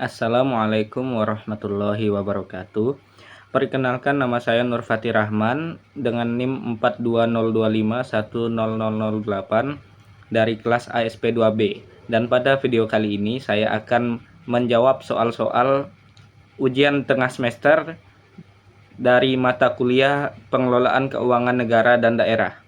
Assalamualaikum warahmatullahi wabarakatuh. Perkenalkan, nama saya Nur Fatih Rahman dengan NIM 4202510008 dari kelas ASP 2B. Dan pada video kali ini saya akan menjawab soal-soal ujian tengah semester dari mata kuliah Pengelolaan Keuangan Negara dan Daerah.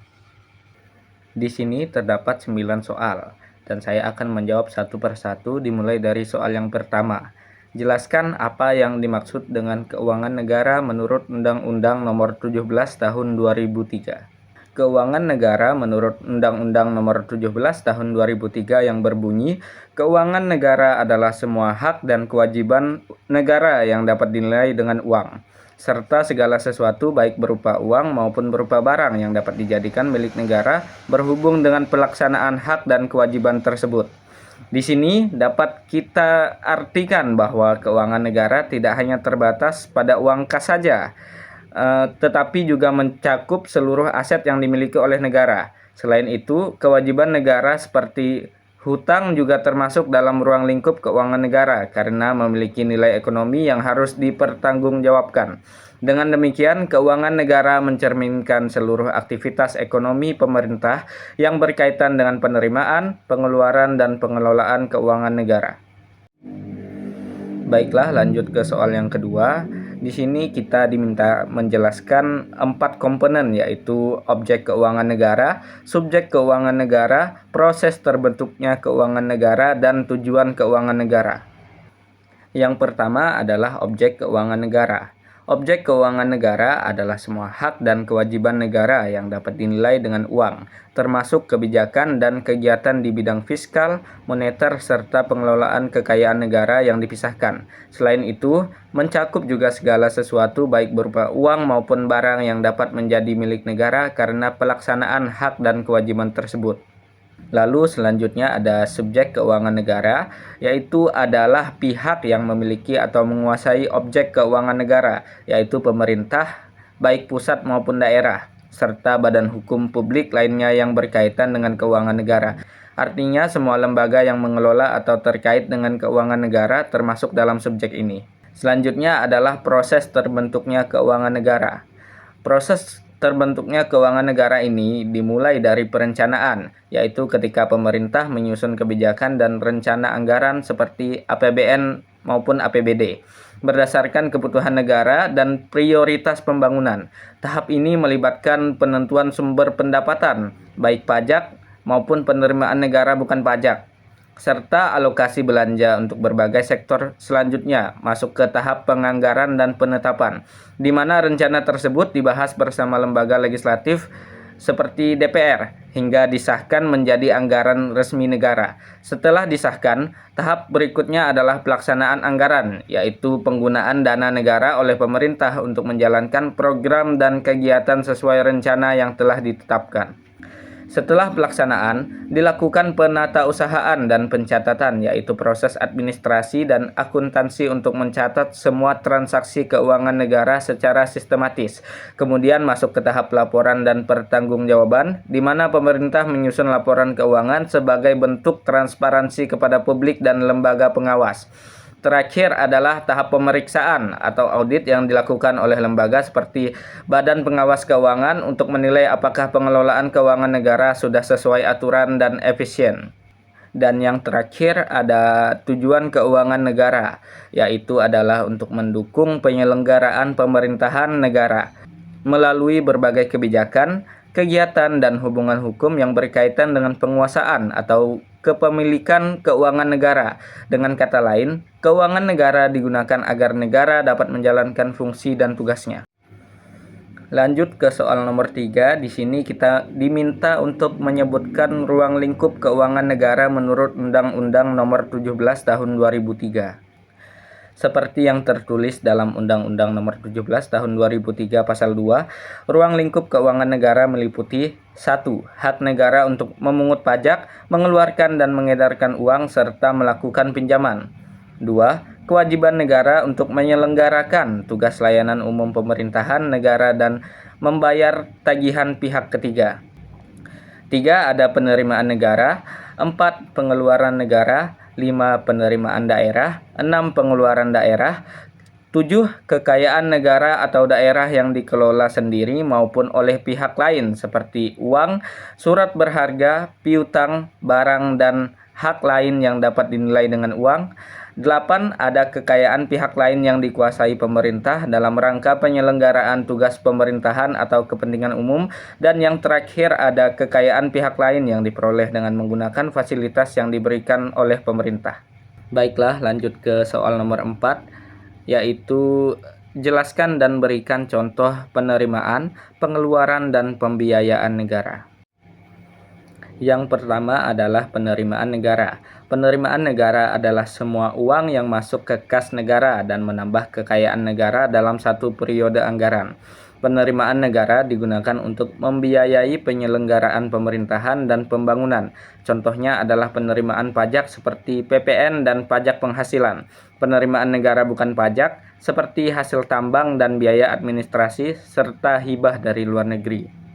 Di sini terdapat 9 soal, dan saya akan menjawab satu persatu dimulai dari soal yang pertama. Jelaskan apa yang dimaksud dengan keuangan negara menurut Undang-Undang Nomor 17 Tahun 2003. Keuangan negara menurut Undang-Undang Nomor 17 Tahun 2003 yang berbunyi, keuangan negara adalah semua hak dan kewajiban negara yang dapat dinilai dengan uang, serta segala sesuatu baik berupa uang maupun berupa barang yang dapat dijadikan milik negara berhubung dengan pelaksanaan hak dan kewajiban tersebut. Di sini dapat kita artikan bahwa keuangan negara tidak hanya terbatas pada uang kas saja, tetapi juga mencakup seluruh aset yang dimiliki oleh negara. Selain itu, kewajiban negara seperti hutang juga termasuk dalam ruang lingkup keuangan negara karena memiliki nilai ekonomi yang harus dipertanggungjawabkan. Dengan demikian, keuangan negara mencerminkan seluruh aktivitas ekonomi pemerintah yang berkaitan dengan penerimaan, pengeluaran, dan pengelolaan keuangan negara. Baiklah, lanjut ke soal yang kedua. Di sini kita diminta menjelaskan 4 komponen, yaitu objek keuangan negara, subjek keuangan negara, proses terbentuknya keuangan negara, dan tujuan keuangan negara. Yang pertama adalah objek keuangan negara. Objek keuangan negara adalah semua hak dan kewajiban negara yang dapat dinilai dengan uang, termasuk kebijakan dan kegiatan di bidang fiskal, moneter, serta pengelolaan kekayaan negara yang dipisahkan. Selain itu, mencakup juga segala sesuatu baik berupa uang maupun barang yang dapat menjadi milik negara karena pelaksanaan hak dan kewajiban tersebut. Lalu selanjutnya ada subjek keuangan negara, yaitu adalah pihak yang memiliki atau menguasai objek keuangan negara, yaitu pemerintah, baik pusat maupun daerah, serta badan hukum publik lainnya yang berkaitan dengan keuangan negara. Artinya semua lembaga yang mengelola atau terkait dengan keuangan negara termasuk dalam subjek ini. Selanjutnya adalah proses terbentuknya keuangan negara. Proses terbentuknya keuangan negara ini dimulai dari perencanaan, yaitu ketika pemerintah menyusun kebijakan dan rencana anggaran seperti APBN maupun APBD, berdasarkan kebutuhan negara dan prioritas pembangunan. Tahap ini melibatkan penentuan sumber pendapatan, baik pajak maupun penerimaan negara bukan pajak, serta alokasi belanja untuk berbagai sektor selanjutnya masuk ke tahap penganggaran dan penetapan, di mana rencana tersebut dibahas bersama lembaga legislatif seperti DPR hingga disahkan menjadi anggaran resmi negara. Setelah disahkan, tahap berikutnya adalah pelaksanaan anggaran, yaitu penggunaan dana negara oleh pemerintah untuk menjalankan program dan kegiatan sesuai rencana yang telah ditetapkan. Setelah pelaksanaan, dilakukan penatausahaan dan pencatatan, yaitu proses administrasi dan akuntansi untuk mencatat semua transaksi keuangan negara secara sistematis. Kemudian masuk ke tahap laporan dan pertanggungjawaban, di mana pemerintah menyusun laporan keuangan sebagai bentuk transparansi kepada publik dan lembaga pengawas. Terakhir adalah tahap pemeriksaan atau audit yang dilakukan oleh lembaga seperti Badan Pengawas Keuangan untuk menilai apakah pengelolaan keuangan negara sudah sesuai aturan dan efisien. Dan yang terakhir ada tujuan keuangan negara, yaitu adalah untuk mendukung penyelenggaraan pemerintahan negara melalui berbagai kebijakan, kegiatan, dan hubungan hukum yang berkaitan dengan penguasaan atau kepemilikan keuangan negara. Dengan kata lain, keuangan negara digunakan agar negara dapat menjalankan fungsi dan tugasnya. Lanjut ke soal nomor 3. Di sini kita diminta untuk menyebutkan ruang lingkup keuangan negara menurut Undang-Undang Nomor 17 Tahun 2003. Seperti yang tertulis dalam Undang-Undang Nomor 17 Tahun 2003 Pasal 2, ruang lingkup keuangan negara meliputi 1. Hak negara untuk memungut pajak, mengeluarkan dan mengedarkan uang, serta melakukan pinjaman. 2. Kewajiban negara untuk menyelenggarakan tugas layanan umum pemerintahan negara dan membayar tagihan pihak ketiga. 3. Ada penerimaan negara. 4. Pengeluaran negara. 5. Penerimaan daerah, 6. Pengeluaran daerah, 7. Kekayaan negara atau daerah yang dikelola sendiri maupun oleh pihak lain seperti uang, surat berharga, piutang, barang, dan hak lain yang dapat dinilai dengan uang. 8. Ada kekayaan pihak lain yang dikuasai pemerintah dalam rangka penyelenggaraan tugas pemerintahan atau kepentingan umum. Dan yang terakhir ada kekayaan pihak lain yang diperoleh dengan menggunakan fasilitas yang diberikan oleh pemerintah. Baiklah, lanjut ke soal nomor 4, yaitu jelaskan dan berikan contoh penerimaan, pengeluaran, dan pembiayaan negara. Yang pertama adalah penerimaan negara. Penerimaan negara adalah semua uang yang masuk ke kas negara dan menambah kekayaan negara dalam satu periode anggaran. Penerimaan negara digunakan untuk membiayai penyelenggaraan pemerintahan dan pembangunan. Contohnya adalah penerimaan pajak seperti PPN dan pajak penghasilan. Penerimaan negara bukan pajak seperti hasil tambang dan biaya administrasi serta hibah dari luar negeri.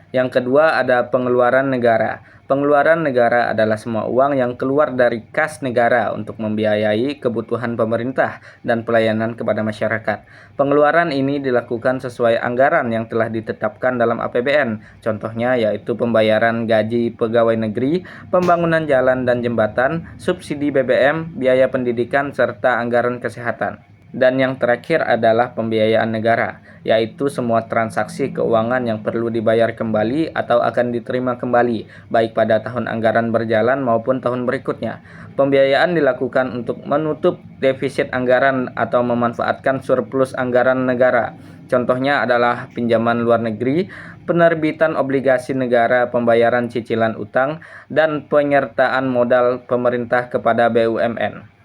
Yang kedua ada pengeluaran negara. Pengeluaran negara adalah semua uang yang keluar dari kas negara untuk membiayai kebutuhan pemerintah dan pelayanan kepada masyarakat. Pengeluaran ini dilakukan sesuai anggaran yang telah ditetapkan dalam APBN. Contohnya yaitu pembayaran gaji pegawai negeri, pembangunan jalan dan jembatan, subsidi BBM, biaya pendidikan, serta anggaran kesehatan. Dan yang terakhir adalah pembiayaan negara, yaitu semua transaksi keuangan yang perlu dibayar kembali atau akan diterima kembali, baik pada tahun anggaran berjalan maupun tahun berikutnya. Pembiayaan dilakukan untuk menutup defisit anggaran atau memanfaatkan surplus anggaran negara. Contohnya adalah pinjaman luar negeri, penerbitan obligasi negara, pembayaran cicilan utang, dan penyertaan modal pemerintah kepada BUMN.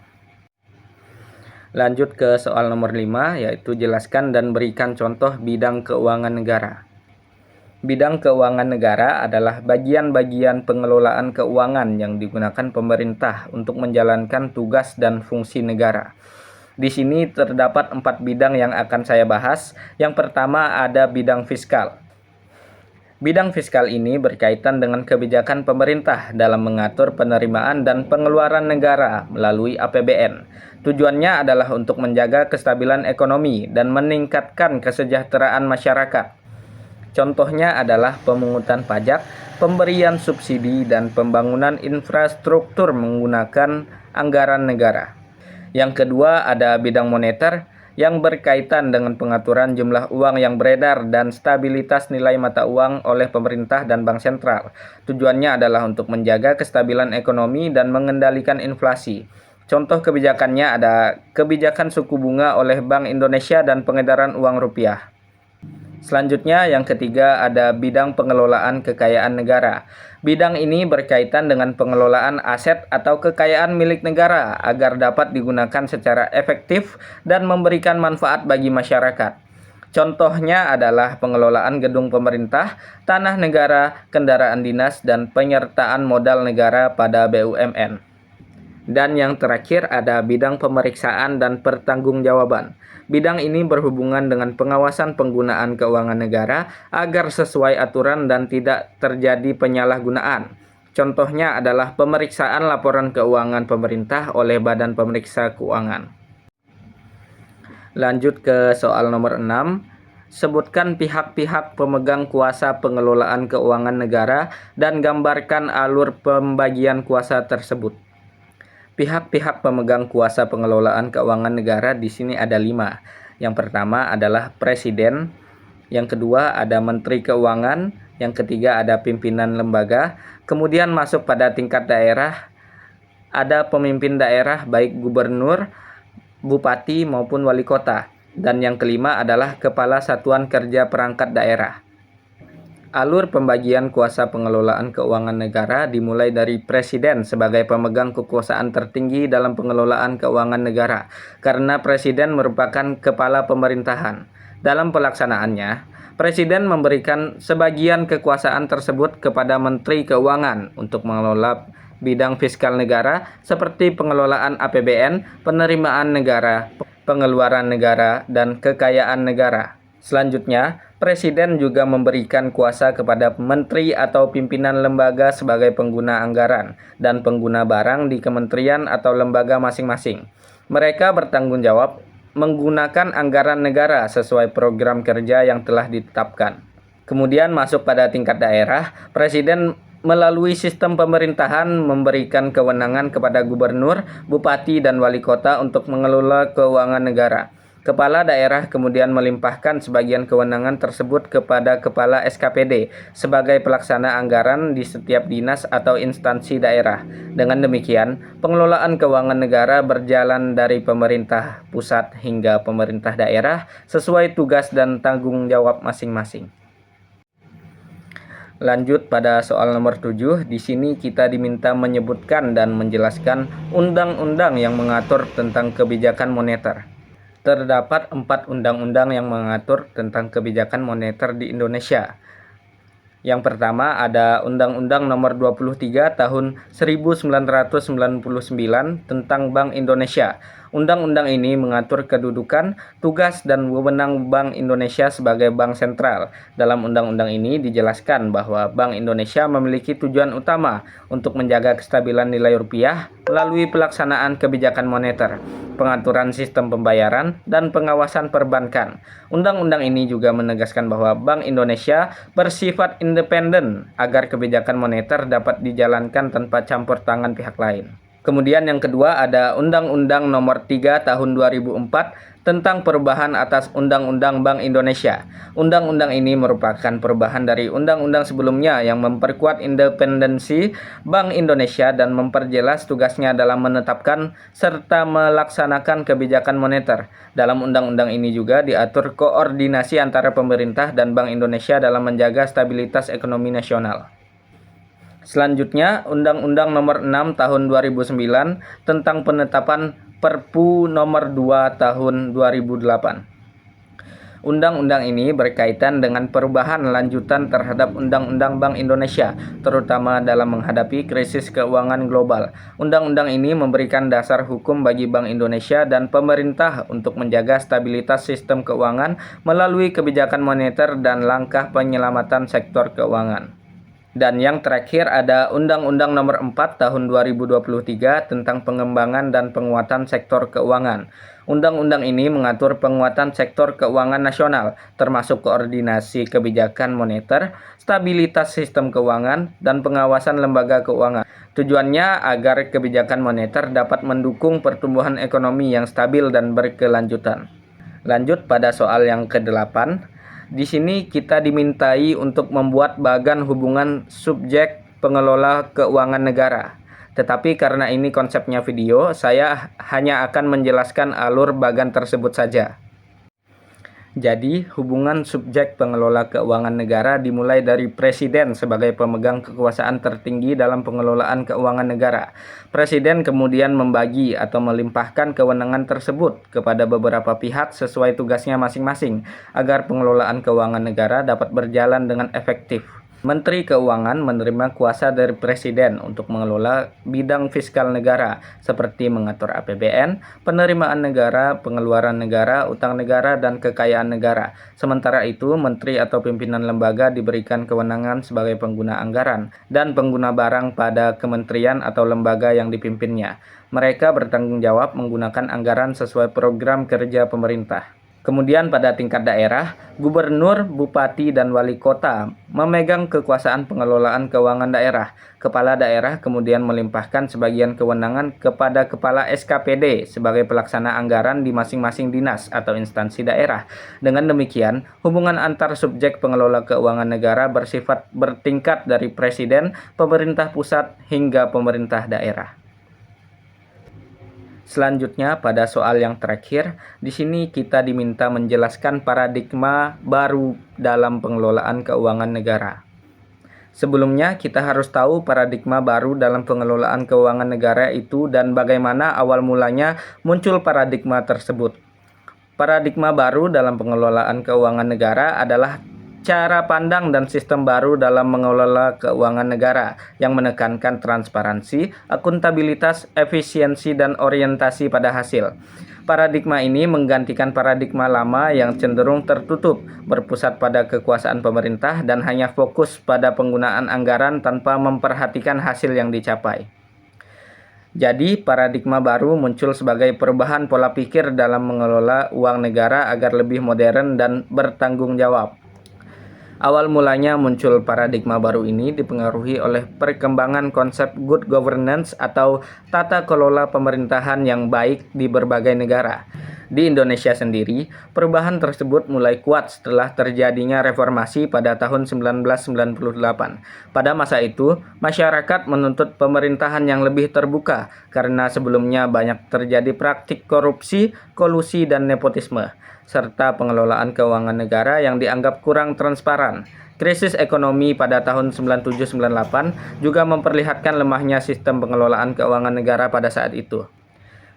Lanjut ke soal nomor 5, yaitu jelaskan dan berikan contoh bidang keuangan negara. Bidang keuangan negara adalah bagian-bagian pengelolaan keuangan yang digunakan pemerintah untuk menjalankan tugas dan fungsi negara. Di sini terdapat 4 bidang yang akan saya bahas. Yang pertama ada bidang fiskal. Bidang fiskal ini berkaitan dengan kebijakan pemerintah dalam mengatur penerimaan dan pengeluaran negara melalui APBN. Tujuannya adalah untuk menjaga kestabilan ekonomi dan meningkatkan kesejahteraan masyarakat. Contohnya adalah pemungutan pajak, pemberian subsidi, dan pembangunan infrastruktur menggunakan anggaran negara. Yang kedua ada bidang moneter, yang berkaitan dengan pengaturan jumlah uang yang beredar dan stabilitas nilai mata uang oleh pemerintah dan bank sentral. Tujuannya adalah untuk menjaga kestabilan ekonomi dan mengendalikan inflasi. Contoh kebijakannya ada kebijakan suku bunga oleh Bank Indonesia dan pengedaran uang rupiah. Selanjutnya yang ketiga ada bidang pengelolaan kekayaan negara. Bidang ini berkaitan dengan pengelolaan aset atau kekayaan milik negara agar dapat digunakan secara efektif dan memberikan manfaat bagi masyarakat. Contohnya adalah pengelolaan gedung pemerintah, tanah negara, kendaraan dinas, dan penyertaan modal negara pada BUMN. Dan yang terakhir ada bidang pemeriksaan dan pertanggungjawaban. Bidang ini berhubungan dengan pengawasan penggunaan keuangan negara agar sesuai aturan dan tidak terjadi penyalahgunaan. Contohnya adalah pemeriksaan laporan keuangan pemerintah oleh Badan Pemeriksa Keuangan. Lanjut ke soal nomor 6. Sebutkan pihak-pihak pemegang kuasa pengelolaan keuangan negara dan gambarkan alur pembagian kuasa tersebut. Pihak-pihak pemegang kuasa pengelolaan keuangan negara di sini ada 5. Yang pertama adalah Presiden, yang kedua ada Menteri Keuangan, yang ketiga ada pimpinan lembaga, kemudian masuk pada tingkat daerah, ada pemimpin daerah baik gubernur, bupati maupun wali kota, dan yang kelima adalah Kepala Satuan Kerja Perangkat Daerah. Alur pembagian kuasa pengelolaan keuangan negara dimulai dari Presiden sebagai pemegang kekuasaan tertinggi dalam pengelolaan keuangan negara, karena Presiden merupakan kepala pemerintahan. Dalam pelaksanaannya, Presiden memberikan sebagian kekuasaan tersebut kepada Menteri Keuangan untuk mengelola bidang fiskal negara seperti pengelolaan APBN, penerimaan negara, pengeluaran negara, dan kekayaan negara. Selanjutnya, Presiden juga memberikan kuasa kepada menteri atau pimpinan lembaga sebagai pengguna anggaran dan pengguna barang di kementerian atau lembaga masing-masing. Mereka bertanggung jawab menggunakan anggaran negara sesuai program kerja yang telah ditetapkan. Kemudian masuk pada tingkat daerah, Presiden melalui sistem pemerintahan memberikan kewenangan kepada gubernur, bupati, dan wali kota untuk mengelola keuangan negara. Kepala daerah kemudian melimpahkan sebagian kewenangan tersebut kepada Kepala SKPD sebagai pelaksana anggaran di setiap dinas atau instansi daerah. Dengan demikian, pengelolaan keuangan negara berjalan dari pemerintah pusat hingga pemerintah daerah sesuai tugas dan tanggung jawab masing-masing. Lanjut pada soal nomor 7, di sini kita diminta menyebutkan dan menjelaskan undang-undang yang mengatur tentang kebijakan moneter. Terdapat 4 undang-undang yang mengatur tentang kebijakan moneter di Indonesia. Yang pertama ada Undang-Undang Nomor 23 Tahun 1999 tentang Bank Indonesia. Undang-undang ini mengatur kedudukan, tugas, dan wewenang Bank Indonesia sebagai bank sentral. Dalam undang-undang ini dijelaskan bahwa Bank Indonesia memiliki tujuan utama untuk menjaga kestabilan nilai rupiah melalui pelaksanaan kebijakan moneter, pengaturan sistem pembayaran, dan pengawasan perbankan. Undang-undang ini juga menegaskan bahwa Bank Indonesia bersifat independen agar kebijakan moneter dapat dijalankan tanpa campur tangan pihak lain. Kemudian yang kedua ada Undang-Undang Nomor 3 Tahun 2004 tentang perubahan atas Undang-Undang Bank Indonesia. Undang-undang ini merupakan perubahan dari undang-undang sebelumnya yang memperkuat independensi Bank Indonesia dan memperjelas tugasnya dalam menetapkan serta melaksanakan kebijakan moneter. Dalam undang-undang ini juga diatur koordinasi antara pemerintah dan Bank Indonesia dalam menjaga stabilitas ekonomi nasional. Selanjutnya, Undang-Undang Nomor 6 Tahun 2009 tentang penetapan Perpu Nomor 2 Tahun 2008. Undang-undang ini berkaitan dengan perubahan lanjutan terhadap Undang-Undang Bank Indonesia, terutama dalam menghadapi krisis keuangan global. Undang-undang ini memberikan dasar hukum bagi Bank Indonesia dan pemerintah untuk menjaga stabilitas sistem keuangan melalui kebijakan moneter dan langkah penyelamatan sektor keuangan. Dan yang terakhir ada Undang-Undang Nomor 4 Tahun 2023 tentang pengembangan dan penguatan sektor keuangan. Undang-undang ini mengatur penguatan sektor keuangan nasional, termasuk koordinasi kebijakan moneter, stabilitas sistem keuangan, dan pengawasan lembaga keuangan. Tujuannya agar kebijakan moneter dapat mendukung pertumbuhan ekonomi yang stabil dan berkelanjutan. Lanjut pada soal yang ke-8. Di sini kita dimintai untuk membuat bagan hubungan subjek pengelola keuangan negara. Tetapi karena ini konsepnya video, saya hanya akan menjelaskan alur bagan tersebut saja. Jadi, hubungan subjek pengelola keuangan negara dimulai dari Presiden sebagai pemegang kekuasaan tertinggi dalam pengelolaan keuangan negara. Presiden kemudian membagi atau melimpahkan kewenangan tersebut kepada beberapa pihak sesuai tugasnya masing-masing agar pengelolaan keuangan negara dapat berjalan dengan efektif. Menteri Keuangan menerima kuasa dari Presiden untuk mengelola bidang fiskal negara, seperti mengatur APBN, penerimaan negara, pengeluaran negara, utang negara, dan kekayaan negara. Sementara itu, menteri atau pimpinan lembaga diberikan kewenangan sebagai pengguna anggaran dan pengguna barang pada kementerian atau lembaga yang dipimpinnya. Mereka bertanggung jawab menggunakan anggaran sesuai program kerja pemerintah. Kemudian pada tingkat daerah, gubernur, bupati, dan wali kota memegang kekuasaan pengelolaan keuangan daerah. Kepala daerah kemudian melimpahkan sebagian kewenangan kepada Kepala SKPD sebagai pelaksana anggaran di masing-masing dinas atau instansi daerah. Dengan demikian, hubungan antar subjek pengelola keuangan negara bersifat bertingkat dari Presiden, pemerintah pusat, hingga pemerintah daerah. Selanjutnya pada soal yang terakhir, di sini kita diminta menjelaskan paradigma baru dalam pengelolaan keuangan negara. Sebelumnya kita harus tahu paradigma baru dalam pengelolaan keuangan negara itu dan bagaimana awal mulanya muncul paradigma tersebut. Paradigma baru dalam pengelolaan keuangan negara adalah cara pandang dan sistem baru dalam mengelola keuangan negara yang menekankan transparansi, akuntabilitas, efisiensi, dan orientasi pada hasil. Paradigma ini menggantikan paradigma lama yang cenderung tertutup, berpusat pada kekuasaan pemerintah dan hanya fokus pada penggunaan anggaran tanpa memperhatikan hasil yang dicapai. Jadi, paradigma baru muncul sebagai perubahan pola pikir dalam mengelola uang negara agar lebih modern dan bertanggung jawab. Awal mulanya muncul paradigma baru ini dipengaruhi oleh perkembangan konsep good governance atau tata kelola pemerintahan yang baik di berbagai negara. Di Indonesia sendiri, perubahan tersebut mulai kuat setelah terjadinya reformasi pada tahun 1998. Pada masa itu, masyarakat menuntut pemerintahan yang lebih terbuka karena sebelumnya banyak terjadi praktik korupsi, kolusi, dan nepotisme, serta pengelolaan keuangan negara yang dianggap kurang transparan. Krisis ekonomi pada tahun 97-98 juga memperlihatkan lemahnya sistem pengelolaan keuangan negara pada saat itu.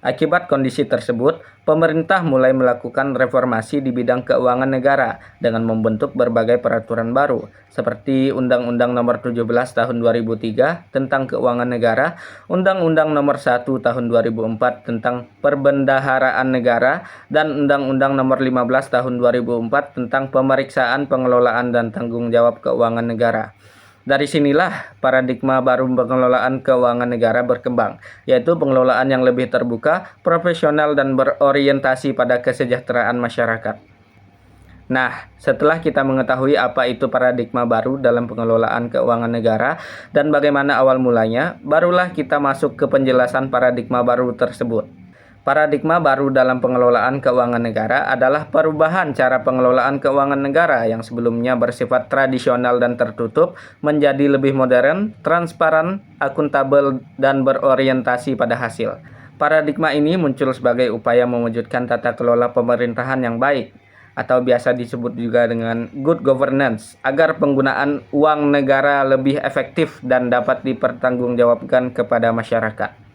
Akibat kondisi tersebut, pemerintah mulai melakukan reformasi di bidang keuangan negara dengan membentuk berbagai peraturan baru, seperti Undang-Undang Nomor 17 Tahun 2003 tentang Keuangan Negara, Undang-Undang Nomor 1 Tahun 2004 tentang Perbendaharaan Negara, dan Undang-Undang Nomor 15 Tahun 2004 tentang Pemeriksaan Pengelolaan dan Tanggung Jawab Keuangan Negara. Dari sinilah paradigma baru pengelolaan keuangan negara berkembang, yaitu pengelolaan yang lebih terbuka, profesional, dan berorientasi pada kesejahteraan masyarakat. Nah, setelah kita mengetahui apa itu paradigma baru dalam pengelolaan keuangan negara dan bagaimana awal mulanya, barulah kita masuk ke penjelasan paradigma baru tersebut. Paradigma baru dalam pengelolaan keuangan negara adalah perubahan cara pengelolaan keuangan negara yang sebelumnya bersifat tradisional dan tertutup menjadi lebih modern, transparan, akuntabel, dan berorientasi pada hasil. Paradigma ini muncul sebagai upaya mewujudkan tata kelola pemerintahan yang baik, atau biasa disebut juga dengan good governance, agar penggunaan uang negara lebih efektif dan dapat dipertanggungjawabkan kepada masyarakat.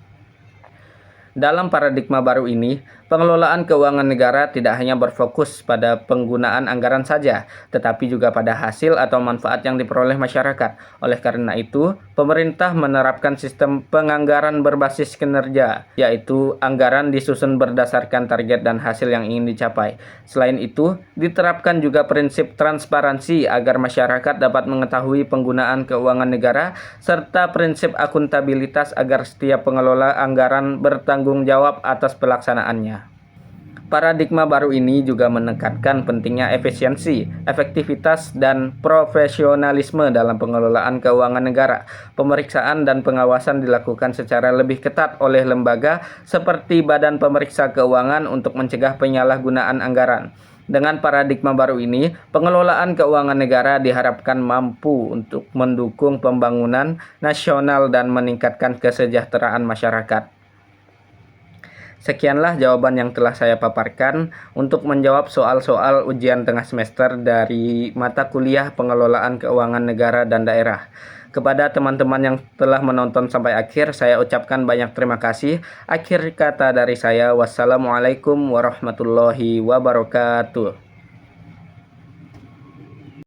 Dalam paradigma baru ini, pengelolaan keuangan negara tidak hanya berfokus pada penggunaan anggaran saja, tetapi juga pada hasil atau manfaat yang diperoleh masyarakat. Oleh karena itu, pemerintah menerapkan sistem penganggaran berbasis kinerja, yaitu anggaran disusun berdasarkan target dan hasil yang ingin dicapai. Selain itu, diterapkan juga prinsip transparansi agar masyarakat dapat mengetahui penggunaan keuangan negara, serta prinsip akuntabilitas agar setiap pengelola anggaran bertanggung jawab atas pelaksanaannya. Paradigma baru ini juga menekankan pentingnya efisiensi, efektivitas, dan profesionalisme dalam pengelolaan keuangan negara. Pemeriksaan dan pengawasan dilakukan secara lebih ketat oleh lembaga seperti Badan Pemeriksa Keuangan untuk mencegah penyalahgunaan anggaran. Dengan paradigma baru ini, pengelolaan keuangan negara diharapkan mampu untuk mendukung pembangunan nasional dan meningkatkan kesejahteraan masyarakat. Sekianlah jawaban yang telah saya paparkan untuk menjawab soal-soal ujian tengah semester dari mata kuliah pengelolaan keuangan negara dan daerah. Kepada teman-teman yang telah menonton sampai akhir, saya ucapkan banyak terima kasih. Akhir kata dari saya, wassalamualaikum warahmatullahi wabarakatuh.